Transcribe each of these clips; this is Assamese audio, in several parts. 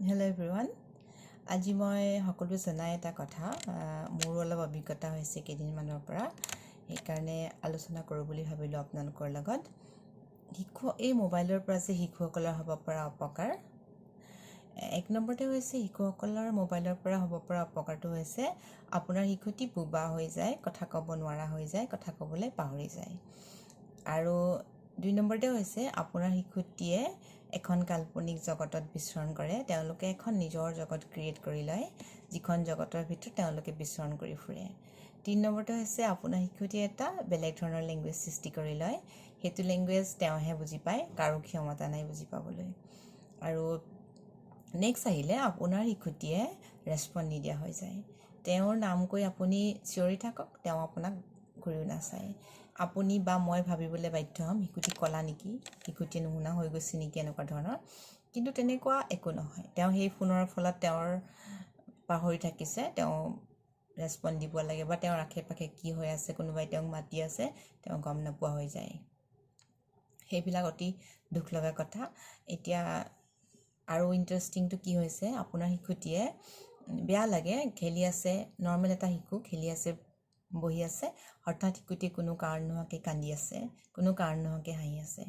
Hello everyone. আজি মই সকলো জনাই এটা কথা মোৰ অলপ অভিজ্ঞতা হৈছে কেইদিনমানৰ পৰা সেইকাৰণে আলোচনা কৰোঁ বুলি ভাবিলোঁ আপোনালোকৰ লগত এই মোবাইলৰ পৰা যে শিশুসকলৰ হ'ব পৰা অপকাৰ এক নম্বৰতে হৈছে শিশুসকলৰ মোবাইলৰ পৰা হ'ব পৰা অপকাৰটো হৈছে আপোনাৰ শিশুটি বোবা হৈ যায় কথা ক'ব নোৱাৰা হৈ যায় কথা ক'বলৈ পাহৰি যায় আৰু দুই নম্বৰতে হৈছে আপোনাৰ শিশুটিয়ে এখন কাল্পনিক জগতত বিচৰণ কৰে তেওঁলোকে এখন নিজৰ জগত ক্ৰিয়েট কৰি লয় যিখন জগতৰ ভিতৰত তেওঁলোকে বিচৰণ কৰি ফুৰে তিন নম্বৰতে হৈছে আপোনাৰ শিশুটিয়ে এটা বেলেগ ধৰণৰ লেংগুৱেজ সৃষ্টি কৰি লয় সেইটো লেংগুৱেজ তেওঁহে বুজি পায় কাৰো ক্ষমতা নাই বুজি পাবলৈ আৰু নেক্সট আহিলে আপোনাৰ শিশুটিয়ে ৰেছপন্ড নিদিয়া হৈ যায় তেওঁৰ নাম কৈ আপুনি চিঞৰি থাকক তেওঁ আপোনাক ঘূৰিও নাচায় আপুনি বা মই ভাবিবলৈ বাধ্য হ'ম শিশুটি কলা নেকি শিশুটিয়ে নুশুনা হৈ গৈছে নেকি এনেকুৱা ধৰণৰ কিন্তু তেনেকুৱা একো নহয় তেওঁ সেই ফোনৰ ফলত তেওঁৰ পাহৰি থাকিছে তেওঁ ৰেছপন্ড দিব লাগে বা তেওঁৰ আশে পাশে কি হৈ আছে কোনোবাই তেওঁক মাতি আছে তেওঁ গম নোপোৱা হৈ যায় সেইবিলাক অতি দুখ লগা কথা এতিয়া আৰু ইণ্টাৰেষ্টিংটো কি হৈছে আপোনাৰ শিশুটিয়ে বেয়া লাগে খেলি আছে নৰ্মেল এটা শিশু খেলি আছে বহি আছে হঠাৎ শিশুটিয়ে কোনো কাৰণ নোহোৱাকৈ কান্দি আছে কোনো কাৰণ নোহোৱাকৈ হাঁহি আছে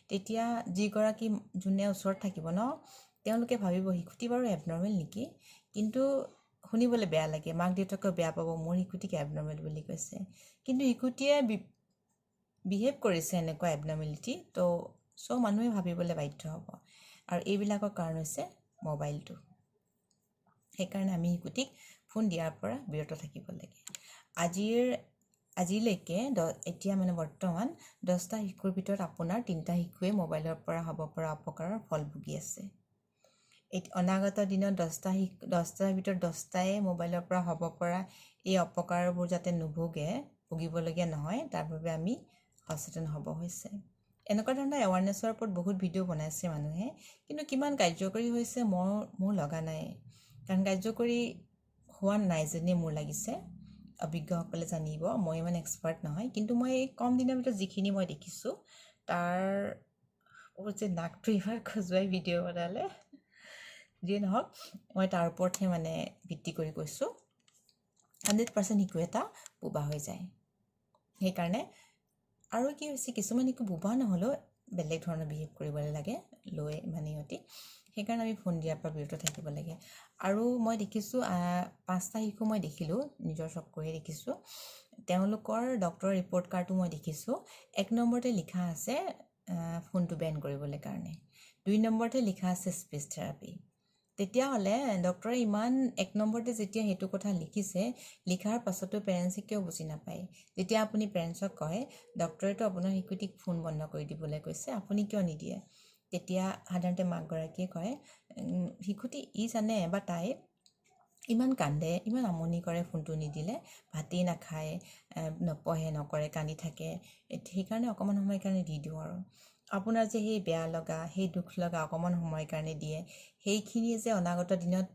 তেতিয়া যিগৰাকী যোনে ওচৰত থাকিব ন তেওঁলোকে ভাবিব শিশুটি বাৰু এবনৰ্মেল নেকি কিন্তু শুনিবলৈ বেয়া লাগে মাক দেউতাকে বেয়া পাব মোৰ শিশুটিক এবনৰ্মেল বুলি কৈছে কিন্তু শিশুটিয়ে বিহেভ কৰিছে এনেকুৱা এবনৰ্মেলিটি তো চ' মানুহে ভাবিবলৈ বাধ্য হ'ব আৰু এইবিলাকৰ কাৰণ হৈছে মোবাইলটো সেইকাৰণে আমি শিশুটিক ফোন দিয়াৰ পৰা বিৰত থাকিব লাগে আজিলৈকে এতিয়া মানে বৰ্তমান 10টা শিশুৰ ভিতৰত আপোনাৰ 3টা শিশুৱে মোবাইলৰ পৰা হ'ব পৰা অপকাৰৰ ফল ভুগি আছে অনাগত দিনত 10টাৰ ভিতৰত 10টাই মোবাইলৰ পৰা হ'ব পৰা এই অপকাৰবোৰ যাতে ভুগিবলগীয়া নহয় তাৰ বাবে আমি সচেতন হ'ব হৈছে এনেকুৱা ধৰণৰ এৱাৰনেছৰ ওপৰত বহুত ভিডিঅ' বনাইছে মানুহে কিন্তু কিমান কাৰ্যকৰী হৈছে মোৰ লগা নাই কাৰণ কাৰ্যকৰী হোৱা নাই যেনে মোৰ লাগিছে অভিজ্ঞসকলে জানিব মই ইমান এক্সপাৰ্ট নহয় কিন্তু মই কম দিনৰ ভিতৰত যিখিনি মই দেখিছোঁ তাৰ যে নাকটো ইমান খজুৱাই ভিডিঅ' বনালে যিয়ে নহওক মই তাৰ ওপৰতহে মানে ভিত্তি কৰি কৈছোঁ 100% শিশু এটা বোবা হৈ যায় সেইকাৰণে আৰু কি হৈছে কিছুমান শিশু বোবা নহ'লেও বেলেগ ধৰণৰ বিহেভ কৰিবলৈ লাগে লৈ মানে সিহঁতি সেইকাৰণে আমি ফোন দিয়াৰ পৰা বিৰত থাকিব লাগে আৰু মই দেখিছোঁ 5টা শিশু মই দেখিলোঁ নিজৰ চকুৰে দেখিছোঁ তেওঁলোকৰ ডক্টৰৰ ৰিপৰ্ট কাৰ্ডটো মই দেখিছোঁ 1 নম্বৰতে লিখা আছে ফোনটো বেন কৰিবলৈ কাৰণে 2 নম্বৰতে লিখা আছে স্পীচ থেৰাপি তেতিয়াহ'লে ডক্টৰে ইমান 1 নম্বৰতে যেতিয়া সেইটো কথা লিখিছে লিখাৰ পাছতো পেৰেণ্টছে কিয় বুজি নাপায় যেতিয়া আপুনি পেৰেণ্টছক কয় ডক্টৰেতো আপোনাৰ শিশুটিক ফোন বন্ধ কৰি দিবলৈ কৈছে আপুনি কিয় নিদিয়ে তেতিয়া সাধাৰণতে মাকগৰাকীয়ে কয় শিশুটি জানে বা তাই ইমান কান্দে ইমান আমনি কৰে ফোনটো নিদিলে ভাতেই নাখায় নপঢ়ে নকৰে কান্দি থাকে সেইকাৰণে অকণমান সময়ৰ কাৰণে দি দিওঁ আৰু আপোনাৰ যে সেই বেয়া লগা সেই দুখ লগা অকণমান সময়ৰ কাৰণে দিয়ে সেইখিনিয়ে যে অনাগত দিনত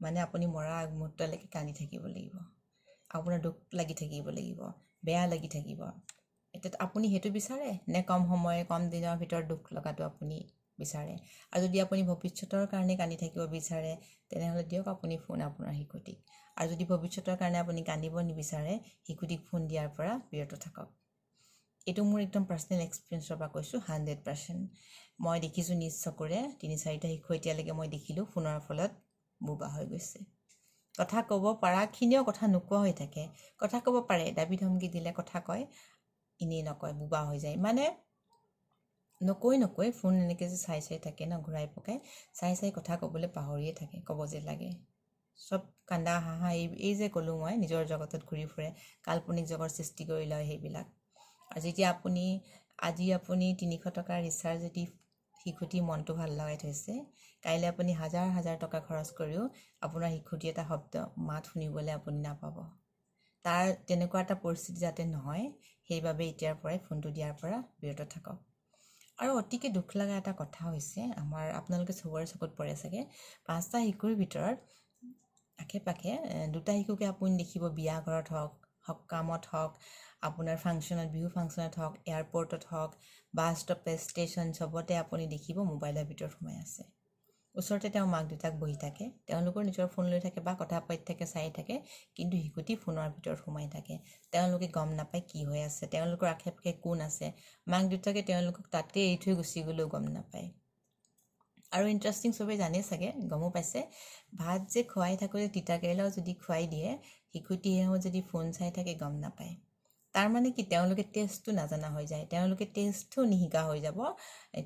মানে আপুনি মৰা আগমুহূৰ্তলৈকে কান্দি থাকিব লাগিব আপোনাৰ দুখ লাগি থাকিব লাগিব বেয়া লাগি থাকিব এতিয়া আপুনি সেইটো বিচাৰে নে কম দিনৰ ভিতৰত দুখ লগাটো আপুনি বিচাৰে আৰু যদি আপুনি ভৱিষ্যতৰ কাৰণে কান্দি থাকিব বিচাৰে তেনেহ'লে দিয়ক আপুনি ফোন আপোনাৰ শিশুটিক আৰু যদি ভৱিষ্যতৰ কাৰণে আপুনি কান্দিব নিবিচাৰে শিশুটিক ফোন দিয়াৰ পৰা বিৰত থাকক এইটো মোৰ একদম পাৰ্চনেল এক্সপিৰিয়েঞ্চৰ পৰা কৈছোঁ 100% মই দেখিছোঁ নিজ চকুৰে 3-4টা শিশু এতিয়ালৈকে মই দেখিলোঁ ফোনৰ ফলত বোবা হৈ গৈছে কথা ক'ব পাৰাখিনিও কথা নোকোৱা হৈ থাকে কথা ক'ব পাৰে দাবী ধমকি দিলে কথা কয় এনেই নকয় বোবা হৈ যায় মানে নকৈ ফোন এনেকৈ যে চাই থাকে ন ঘূৰাই পকাই চাই কথা ক'বলৈ পাহৰিয়ে থাকে ক'ব যে লাগে চব কান্দা হাঁহা এই যে ক'লোঁ মই নিজৰ জগতত ঘূৰি ফুৰে কাল্পনিক জগত সৃষ্টি কৰি লয় সেইবিলাক আৰু যেতিয়া আজি আপুনি 300 টকাৰ ৰিচাৰ্জ যদি শিশুটি মনটো ভাল লগাই থৈছে কাইলৈ আপুনি হাজাৰ টকা খৰচ কৰিও আপোনাৰ শিশুটি এটা শব্দ মাত শুনিবলৈ আপুনি নাপাব তাৰ তেনেকুৱা এটা পৰিস্থিতি যাতে নহয় সেইবাবে এতিয়াৰ পৰাই ফোনটো দিয়াৰ পৰা বিৰত থাকক আৰু অতিকে দুখ লগা এটা কথা হৈছে আপোনালোকে চবৰে চকুত পৰে চাগে 5টা শিশুৰ ভিতৰত আশে পাশে 2টা শিশুকে আপুনি দেখিব বিয়া ঘৰত হওক সকামত হওক আপোনাৰ ফাংচনত বিহু ফাংচনত হওক এয়াৰপৰ্টত হওক বাছ ষ্টপেজ ষ্টেচন চবতে আপুনি দেখিব মোবাইলৰ ভিতৰত সোমাই আছে ওচৰতে তেওঁ মাক দেউতাক বহি থাকে, তেওঁলোকৰ নিজৰ ফোন লৈ থাকে বা কথা পাতি থাকে, চাই থাকে, কিন্তু শিশুটি ফোনৰ ভিতৰত সোমাই থাকে। তেওঁলোকে গম নাপায় কি হৈ আছে, তেওঁলোকৰ আশে পাশে কোন আছে, মাক দেউতাকে তেওঁলোকক তাতে এৰি থৈ গুচি গ'লেও গম নাপায়। আৰু ইণ্টাৰেষ্টিং, চবেই জানে চাগে, গমো পাইছে, ভাত যে খুৱাই থাকোঁতে তিতা কেৰেলাও যদি খুৱাই দিয়ে, শিশুটিয়েও যদি ফোন চাই থাকে গম নাপায়। তাৰমানে কি, তেওঁলোকে টেষ্টটো নাজানা হৈ যায়, তেওঁলোকে টেষ্টটো নিশিকা হৈ যাব।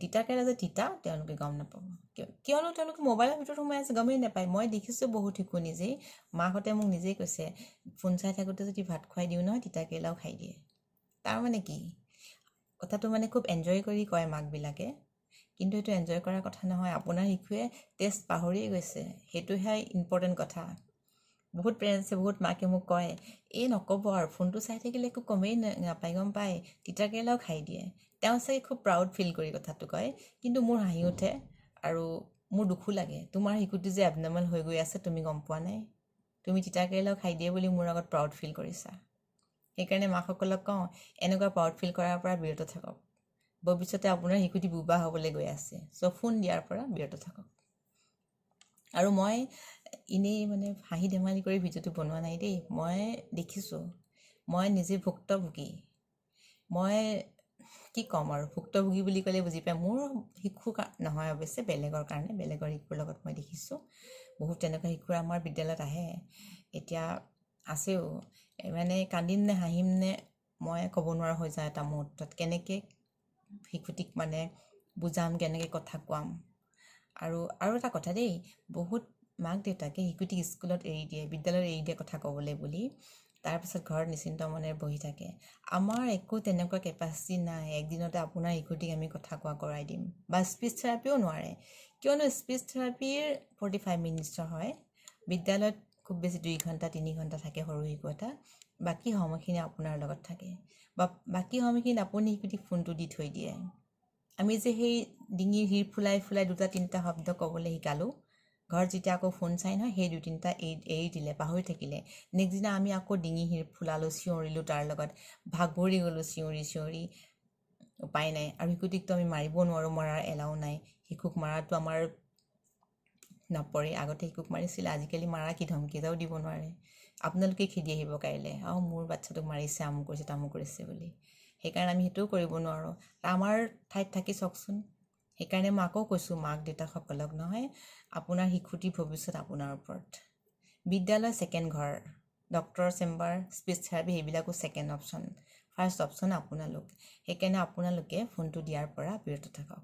তিতা কেৰেলা যে তিতা তেওঁলোকে গম নাপাব, কিয়নো তেওঁলোকে মোবাইলৰ ভিতৰত সোমাই আছে, গমেই নাপায়। মই দেখিছোঁ বহুত শিশু নিজেই, মাকহঁতে মোক নিজেই কৈছে, ফোন চাই থাকোঁতে যদি ভাত খুৱাই দিওঁ নহয়, তিতা কেৰেলাও খাই দিয়ে। তাৰমানে কি, কথাটো মানে খুব এনজয় কৰি কয় মাকবিলাকে, কিন্তু এইটো এনজয় কৰাৰ কথা নহয়। আপোনাৰ শিশুৱে টেষ্ট পাহৰিয়ে গৈছে, সেইটোহে ইম্পৰ্টেণ্ট কথা। বহুত পেৰেণ্টছে, বহুত মাকে মোক কয়, এই নক'ব আৰু, ফোনটো চাই থাকিলে একো কমেই নাপায়, গম পায়, তিতা কেৰেলাও খাই দিয়ে। তেওঁ চাগে খুব প্ৰাউড ফিল কৰি কথাটো কয়, কিন্তু মোৰ হাঁহি উঠে আৰু মোৰ দুখো লাগে। তোমাৰ শিশুটো যে এবনৰ্মেল হৈ গৈ আছে, তুমি গম পোৱা নাই? তুমি তিতা কেৰেলাও খাই দিয়ে বুলি মোৰ আগত প্ৰাউড ফিল কৰিছা। সেইকাৰণে মাকসকলক কওঁ, এনেকুৱা প্ৰাউড ফিল কৰাৰ পৰা বিৰত থাকক। ভৱিষ্যতে আপোনাৰ শিশুটি বোবা হ'বলৈ গৈ আছে, চ' ফোন দিয়াৰ পৰা বিৰত থাকক। আৰু মই এনেই মানে হাঁহি ধেমালি কৰি ভিডিঅ'টো বনোৱা নাই দেই, মই দেখিছোঁ, মই নিজে ভুক্তভোগী। মই কি ক'ম আৰু, ভুক্তভোগী বুলি ক'লে বুজি পায়। মোৰ শিশু নহয় অৱশ্যে, বেলেগৰ কাৰণে, বেলেগৰ শিশুৰ লগত মই দেখিছোঁ। বহুত তেনেকুৱা শিশু আমাৰ বিদ্যালয়ত আহে, এতিয়া আছেও। মানে কান্দিম নে হাঁহিম নে মই ক'ব নোৱাৰা হৈ যাওঁ এটা মুহূৰ্তত, কেনেকৈ শিশুটিক মানে বুজাম, কেনেকৈ কথা কোৱাম। আৰু এটা কথা দেই, বহুত মাক দেউতাকে শিশুটিক স্কুলত এৰি দিয়ে, বিদ্যালয়ত এৰি দিয়ে কথা ক'বলৈ বুলি, তাৰপিছত ঘৰত নিশ্চিন্ত মনেৰে বহি থাকে। আমাৰ একো তেনেকুৱা কেপাচিটি নাই একদিনতে আপোনাৰ শিশুটিক আমি কথা কোৱা কৰাই দিম, বা স্পীচ থেৰাপিও নোৱাৰে। কিয়নো স্পীচ থেৰাপিৰ 45 মিনিটছৰ হয়, বিদ্যালয়ত খুব বেছি 2 ঘণ্টা 3 ঘণ্টা থাকে সৰু শিশু এটা, বাকী সময়খিনি আপোনাৰ লগত থাকে, বা বাকী সময়খিনিত আপুনি শিশুটিক ফোনটো দি থৈ দিয়ে। আমি যে সেই ডিঙিৰ হিৰ ফুলাই ফুলাই 2-3টা শব্দ ক'বলৈ শিকালোঁ, ঘৰত যেতিয়া আকৌ ফোন চাই নহয়, সেই 2-3টা এৰি দিলে, পাহৰি থাকিলে, নেক্সট দিনা আমি আকৌ ডিঙি হিৰ ফুলালোঁ, চিঞৰিলোঁ তাৰ লগত, ভাগৰি গ'লোঁ চিঞৰি চিঞৰি, উপায় নাই। আৰু শিশুটিকতো আমি মাৰিব নোৱাৰোঁ, মৰাৰ এলাও নাই, শিশুক মাৰাটো আমাৰ নপৰে। আগতে শিশুক মাৰিছিলে, আজিকালি মাৰা কি ধমকি এটাও দিব নোৱাৰে। আপোনালোকে খেদি আহিব কাইলৈ, মোৰ বাচ্ছাটোক মাৰিছে, আমুক কৰিছে তামুক কৰিছে বুলি। সেইকাৰণে আমি সেইটোও কৰিব নোৱাৰোঁ, আমাৰ ঠাইত থাকি চাওকচোন। সেইকাৰণে মই আকৌ কৈছোঁ মাক দেউতাকসকলক, নহয়, আপোনাৰ শিশুটিৰ ভৱিষ্যত আপোনাৰ ওপৰত। বিদ্যালয় ছেকেণ্ড ঘৰ, ডক্টৰৰ চেম্বাৰ, স্পীচ থেৰাপি সেইবিলাকো ছেকেণ্ড অপশ্যন, ফাৰ্ষ্ট অপশ্যন আপোনালোক। সেইকাৰণে আপোনালোকে ফোনটো দিয়াৰ পৰা বিৰত থাকক।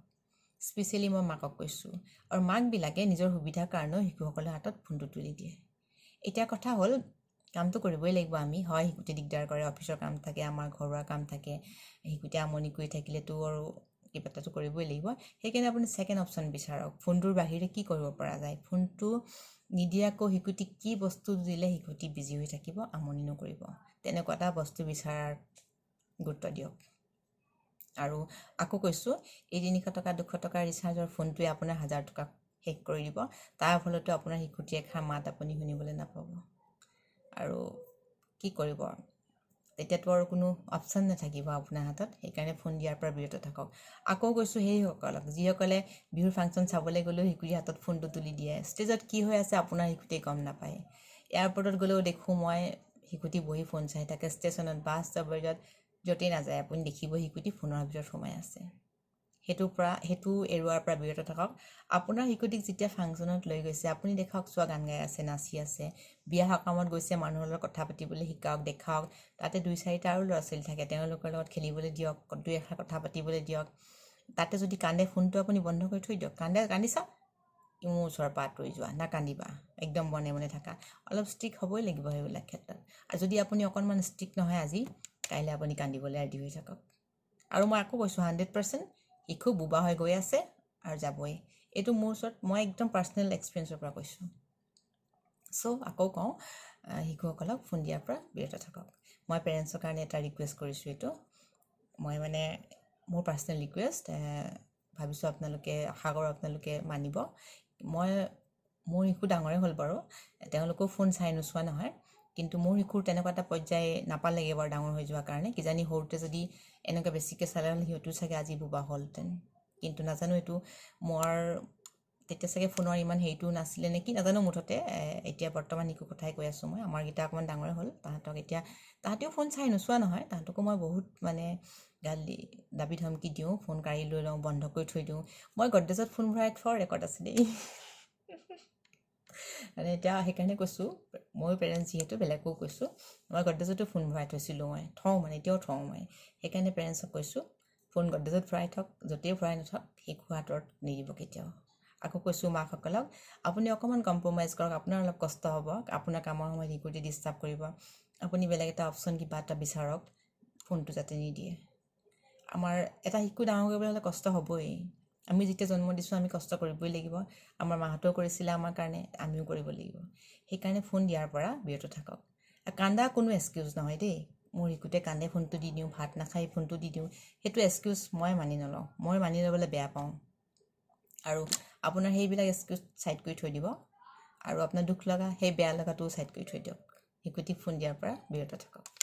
স্পেচিয়েলি মই মাকক কৈছোঁ। আৰু মাকবিলাকে নিজৰ সুবিধাৰ কাৰণেও শিশুসকলৰ হাতত ফোনটো তুলি দিয়ে। এতিয়া কথা হ'ল, কামটো কৰিবই লাগিব আমি, হয় শিশুটি দিগদাৰ কৰে, অফিচৰ কাম থাকে, আমাৰ ঘৰুৱা কাম থাকে, শিশুটি আমনি কৰি থাকিলেতো আৰু কিবা এটাতো কৰিবই লাগিব। সেইকাৰণে আপুনি ছেকেণ্ড অপশ্যন বিচাৰক, ফোনটোৰ বাহিৰে কি কৰিব পৰা যায়। ফোনটো নিদিয়াকৈ শিশুটিক কি বস্তু দিলে শিশুটি বিজি হৈ থাকিব, আমনি নকৰিব, তেনেকুৱা এটা বস্তু বিচাৰাৰ গুৰুত্ব দিয়ক। আৰু আকৌ কৈছোঁ, এই 300 টকা 200 টকাৰ ৰিচাৰ্জৰ ফোনটোৱে আপোনাৰ 1000 টকা শেষ কৰি দিব, তাৰ ফলতো আপোনাৰ শিশুটিয়ে এষাৰ মাত আপুনি শুনিবলৈ নাপাব। আৰু কি কৰিব, তেতিয়াতো আৰু কোনো অপশ্যন নাথাকিব আপোনাৰ হাতত। সেইকাৰণে ফোন দিয়াৰ পৰা বিৰত থাকক। আকৌ কৈছোঁ সেইসকলক, যিসকলে বিহুৰ ফাংচন চাবলৈ গ'লেও শিশুটিৰ হাতত ফোনটো তুলি দিয়ে, ষ্টেজত কি হৈ আছে আপোনাৰ শিশুটিয়ে গম নাপায়। এয়াৰপৰ্টত গ'লেও দেখোঁ মই শিশুটি বহি ফোন চাই থাকে, ষ্টেচনত, বাছ ষ্টেচনত, য'তেই নাযায় আপুনি দেখিব শিশুটি ফোনৰ ভিতৰত সোমাই আছে। সেইটো এৰুৱাৰ পৰা বিৰত থাকক। আপোনাৰ শিশুটিক যেতিয়া ফাংচনত লৈ গৈছে, আপুনি দেখাওক, চোৱা গান গাই আছে, নাচি আছে, বিয়া সকামত গৈছে, মানুহৰ লগত কথা পাতিবলৈ শিকাওক, দেখাওক, তাতে 2-4টা আৰু ল'ৰা ছোৱালী থাকে, তেওঁলোকৰ লগত খেলিবলৈ দিয়ক, 2-এষাৰ কথা পাতিবলৈ দিয়ক। তাতে যদি কান্দে, ফোনটো আপুনি বন্ধ কৰি থৈ দিয়ক, কান্দিছা, মোৰ ওচৰৰ পৰা আঁতৰি যোৱা, নাকান্দিবা, একদম মনে মনে থাকা। অলপ ষ্ট্ৰিক্ট হ'বই লাগিব সেইবিলাক ক্ষেত্ৰত। আৰু যদি আপুনি অকণমান ষ্ট্ৰিক্ট নহয় আজি, কাইলৈ আপুনি কান্দিবলৈ ৰেডি হৈ থাকক। আৰু মই আকৌ কৈছোঁ, 100% শিশু বোবা হৈ গৈ আছে আৰু যাবই। এইটো মোৰ ওচৰত, মই একদম পাৰ্চনেল এক্সপিৰিয়েঞ্চৰ পৰা কৈছোঁ। চ' আকৌ কওঁ, শিশুসকলক ফোন দিয়াৰ পৰা বিৰত থাকক। মই পেৰেণ্টছৰ কাৰণে এটা ৰিকুৱেষ্ট কৰিছোঁ, এইটো মই মানে মোৰ পাৰ্চনেল ৰিকুৱেষ্ট, ভাবিছোঁ আপোনালোকে, আশা কৰোঁ আপোনালোকে মানিব। মোৰ শিশু ডাঙৰেই হ'ল বাৰু, তেওঁলোকেও ফোন চাই নোচোৱা নহয়, কিন্তু মোৰ শিশুৰ তেনেকুৱা এটা পৰ্যায় নাপালেগৈ বাৰু ডাঙৰ হৈ যোৱাৰ কাৰণে। কিজানি সৰুতে যদি এনেকৈ বেছিকৈ চালে হ'লে সিহঁতো চাগে আজি বোবা হ'লহেঁতেন, কিন্তু নাজানো, এইটো মোৰ তেতিয়া চাগে ফোনৰ ইমান হেৰিটো নাছিলে নেকি নাজানো মুঠতে এতিয়া বৰ্তমান শিশুৰ কথাই কৈ আছোঁ মই আমাৰকেইটা অকণমান ডাঙৰে হ'ল তাহাঁতক এতিয়া তাহাঁতেও ফোন চাই নোচোৱা নহয় তাহাঁতকো মই বহুত মানে গালি দাবী ধমকি দিওঁ ফোন কাঢ়ি লৈ লওঁ বন্ধ কৰি থৈ দিওঁ মই গডৰেজত ফোন ভৰাই থোৱাৰ ৰেকৰ্ড আছে দেই মানে এতিয়া সেইকাৰণে কৈছোঁ ময়ো পেৰেণ্টছ যিহেতু বেলেগকো কৈছোঁ মই গডৰেজতো ফোন ভৰাই থৈছিলোঁ মই থওঁ মানে এতিয়াও থওঁ মই সেইকাৰণে পেৰেণ্টছক কৈছোঁ ফোন গডৰেজত ভৰাই থওক য'তেই ভৰাই নথওক শিশু হাতত নিদিব কেতিয়াও আকৌ কৈছোঁ মাকসকলক আপুনি অকণমান কম্প্ৰমাইজ কৰক আপোনাৰ অলপ কষ্ট হ'ব আপোনাৰ কামৰ সময়ত শিশুটি ডিষ্টাৰ্ব কৰিব আপুনি বেলেগ এটা অপশ্যন কিবা এটা বিচাৰক ফোনটো যাতে নিদিয়ে আমাৰ এটা শিশু ডাঙৰ কৰিবলৈ হ'লে কষ্ট হ'বই আমি যেতিয়া জন্ম দিছোঁ আমি কষ্ট কৰিবই লাগিব আমাৰ মাহঁতেও কৰিছিলে আমাৰ কাৰণে আমিও কৰিব লাগিব সেইকাৰণে ফোন দিয়াৰ পৰা বিৰত থাকক কান্দা কোনো এক্সকিউজ নহয় দেই মোৰ শিশুতে কান্দে ফোনটো দি দিওঁ ভাত নাখাই ফোনটো দি দিওঁ সেইটো এক্সকিউজ মই মানি নলওঁ মই মানি ল'বলৈ বেয়া পাওঁ আৰু আপোনাৰ সেইবিলাক এক্সকিউজ ছাইড কৰি থৈ দিব আৰু আপোনাৰ দুখ লগা সেই বেয়া লগাটোও ছাইড কৰি থৈ দিয়ক শিশুটিক ফোন দিয়াৰ পৰা বিৰত থাকক